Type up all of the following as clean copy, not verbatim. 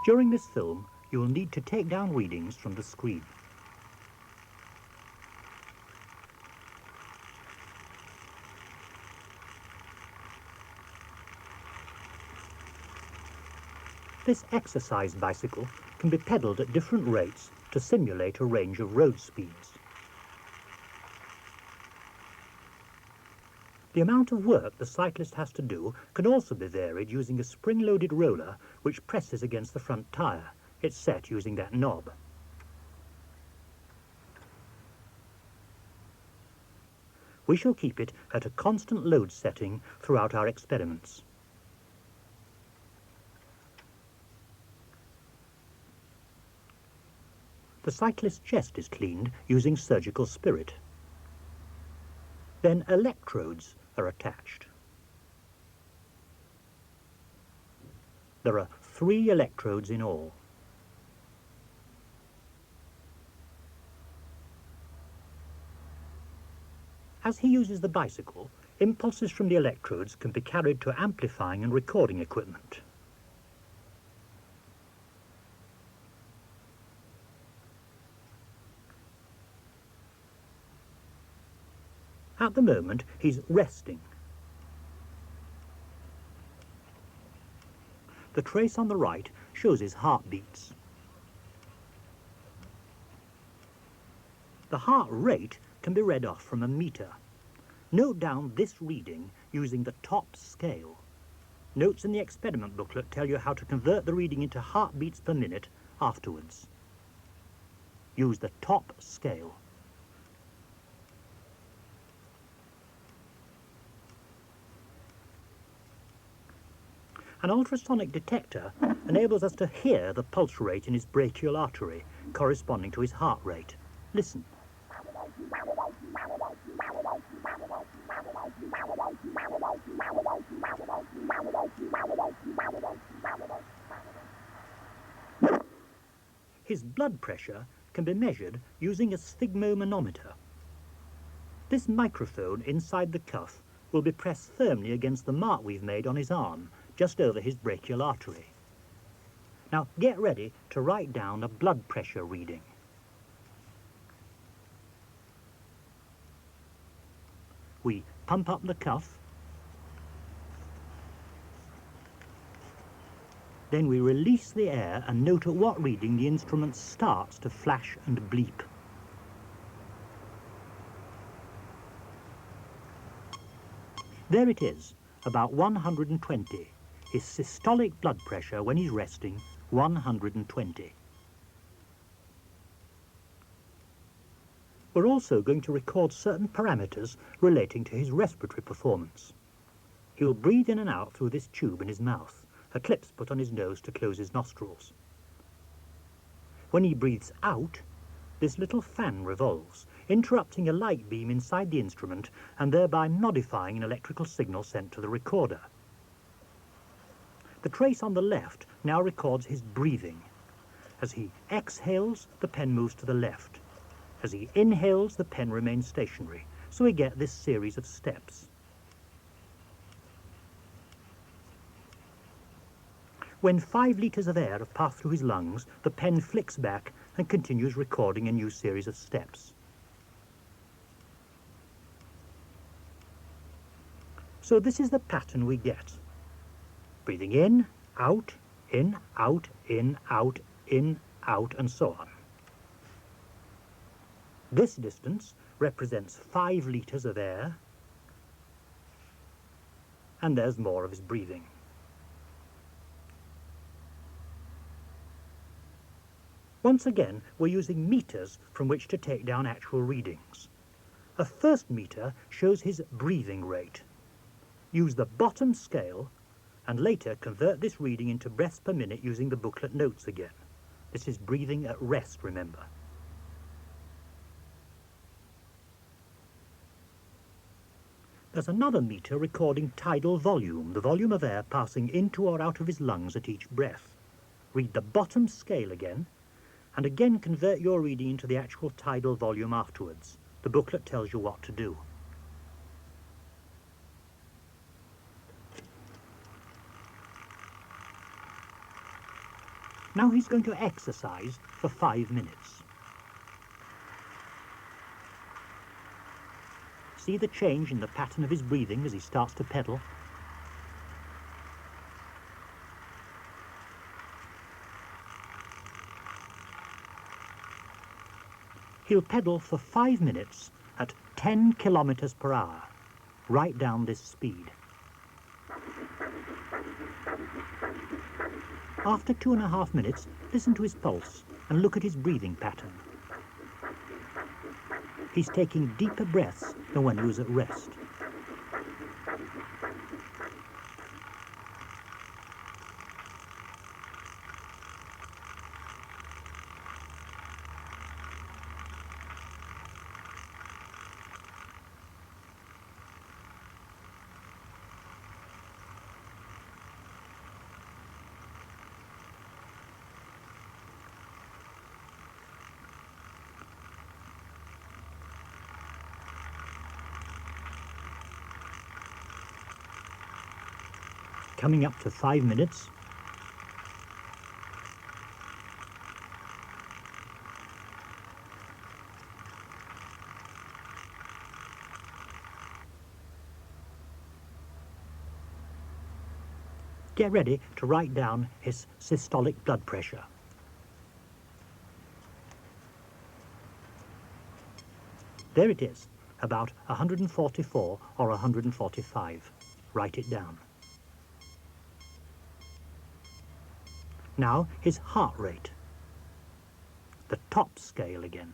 During this film, you will need to take down readings from the screen. This exercise bicycle can be pedalled at different rates to simulate a range of road speeds. The amount of work the cyclist has to do can also be varied using a spring-loaded roller which presses against the front tyre. It's set using that knob. We shall keep it at a constant load setting throughout our experiments. The cyclist's chest is cleaned using surgical spirit. Then electrodes are attached. There are 3 electrodes in all. As he uses the bicycle, impulses from the electrodes can be carried to amplifying and recording equipment. At the moment, he's resting. The trace on the right shows his heartbeats. The heart rate can be read off from a meter. Note down this reading using the top scale. Notes in the experiment booklet tell you how to convert the reading into heartbeats per minute afterwards. Use the top scale. An ultrasonic detector enables us to hear the pulse rate in his brachial artery, corresponding to his heart rate. Listen. His blood pressure can be measured using a sphygmomanometer. This microphone inside the cuff will be pressed firmly against the mark we've made on his arm, just over his brachial artery. Now get ready to write down a blood pressure reading. We pump up the cuff, then we release the air and note at what reading the instrument starts to flash and bleep. There it is, about 120. His systolic blood pressure when he's resting, 120. We're also going to record certain parameters relating to his respiratory performance. He'll breathe in and out through this tube in his mouth, a clip's put on his nose to close his nostrils. When he breathes out, this little fan revolves, interrupting a light beam inside the instrument and thereby modifying an electrical signal sent to the recorder. The trace on the left now records his breathing. As he exhales, the pen moves to the left. As he inhales, the pen remains stationary, so we get this series of steps. When 5 litres of air have passed through his lungs, the pen flicks back and continues recording a new series of steps. So this is the pattern we get. Breathing in, out, in, out, in, out, in, out, and so on. This distance represents 5 litres of air, and there's more of his breathing. Once again, we're using meters from which to take down actual readings. A first meter shows his breathing rate. Use the bottom scale and later convert this reading into breaths per minute using the booklet notes again. This is breathing at rest, remember. There's another meter recording tidal volume, the volume of air passing into or out of his lungs at each breath. Read the bottom scale again, and again convert your reading into the actual tidal volume afterwards. The booklet tells you what to do. Now he's going to exercise for 5 minutes. See the change in the pattern of his breathing as he starts to pedal? He'll pedal for 5 minutes at 10 kilometers per hour. Write down this speed. After 2.5 minutes, listen to his pulse and look at his breathing pattern. He's taking deeper breaths than when he was at rest. Coming up to 5 minutes. Get ready to write down his systolic blood pressure. There it is, about 144 or 145. Write it down. Now his heart rate. The top scale again.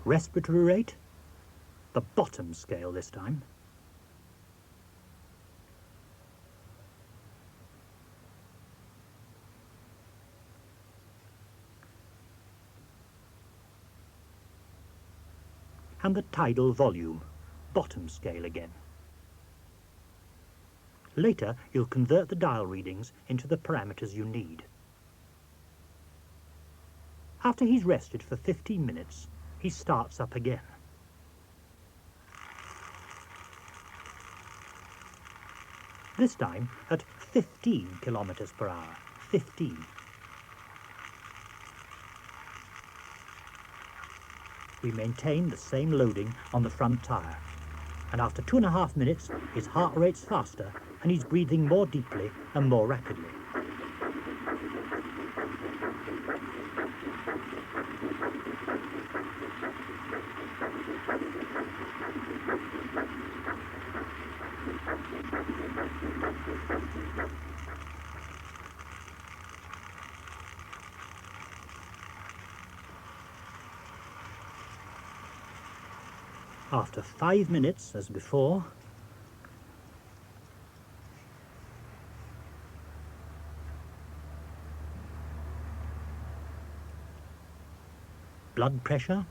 Respiratory rate. The bottom scale this time. And the tidal volume, bottom scale again. Later, you'll convert the dial readings into the parameters you need. After he's rested for 15 minutes, he starts up again. This time at 15 kilometers per hour. 15. We maintain the same loading on the front tyre, and after 2.5 minutes his heart rate's faster and he's breathing more deeply and more rapidly. After 5 minutes, as before, blood pressure,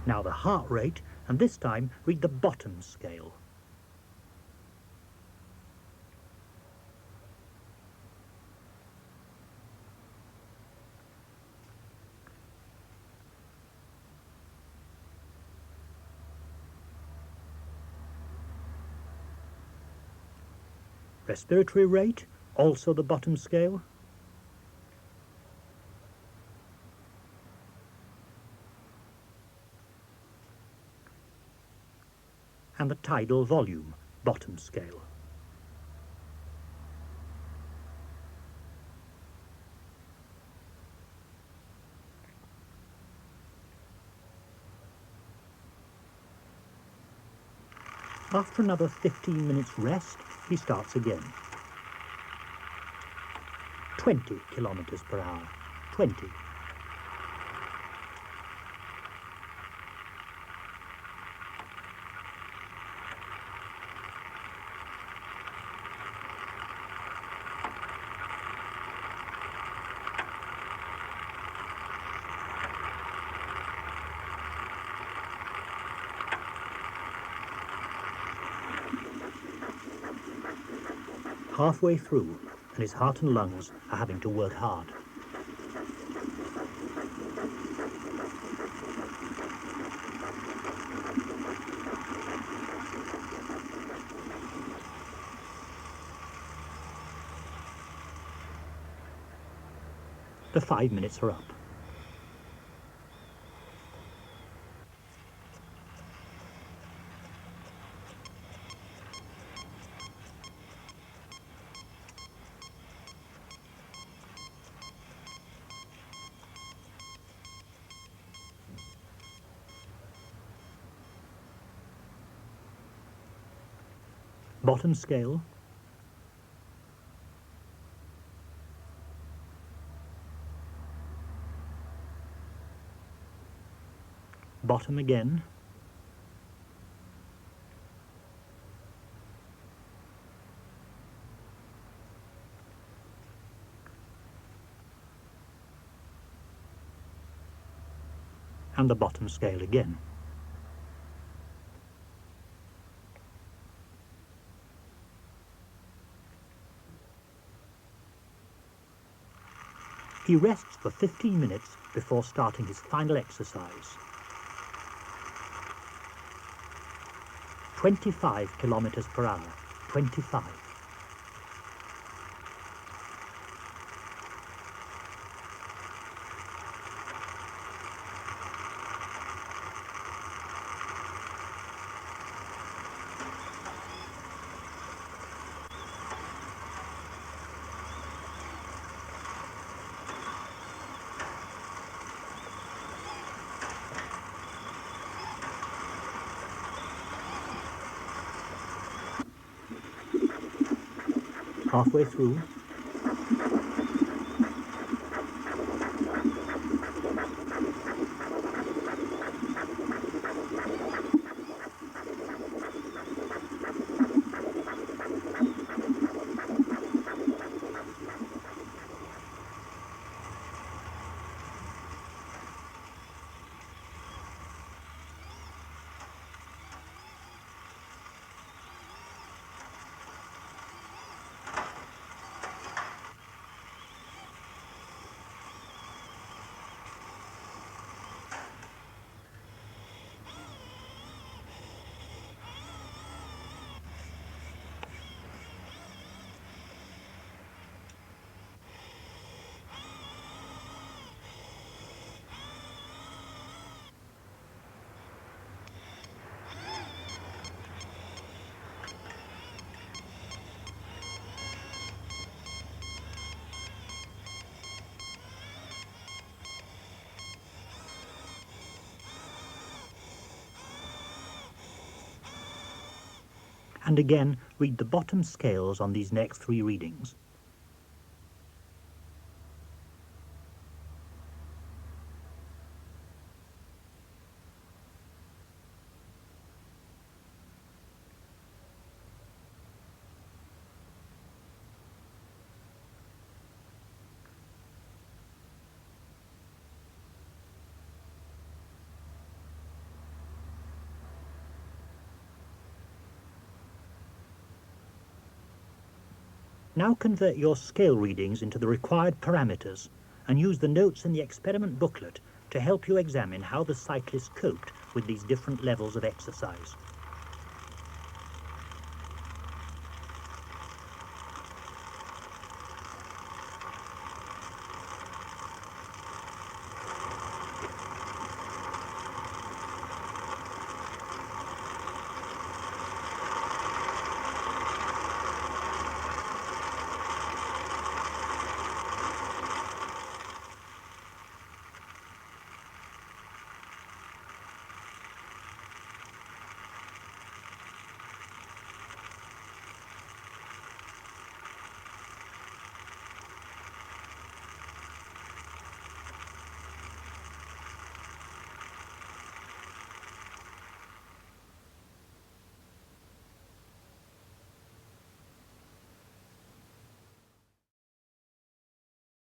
now the heart rate, and this time read the bottom scale. Respiratory rate, also the bottom scale. And the tidal volume, bottom scale. After another 15 minutes rest, he starts again. 20 kilometers per hour. 20. halfway through, and his heart and lungs are having to work hard. The 5 minutes are up. Bottom scale. Bottom again. And the bottom scale again. He rests for 15 minutes before starting his final exercise. 25 kilometers per hour. 25. Halfway through. And again, read the bottom scales on these next 3 readings. Now convert your scale readings into the required parameters and use the notes in the experiment booklet to help you examine how the cyclist coped with these different levels of exercise.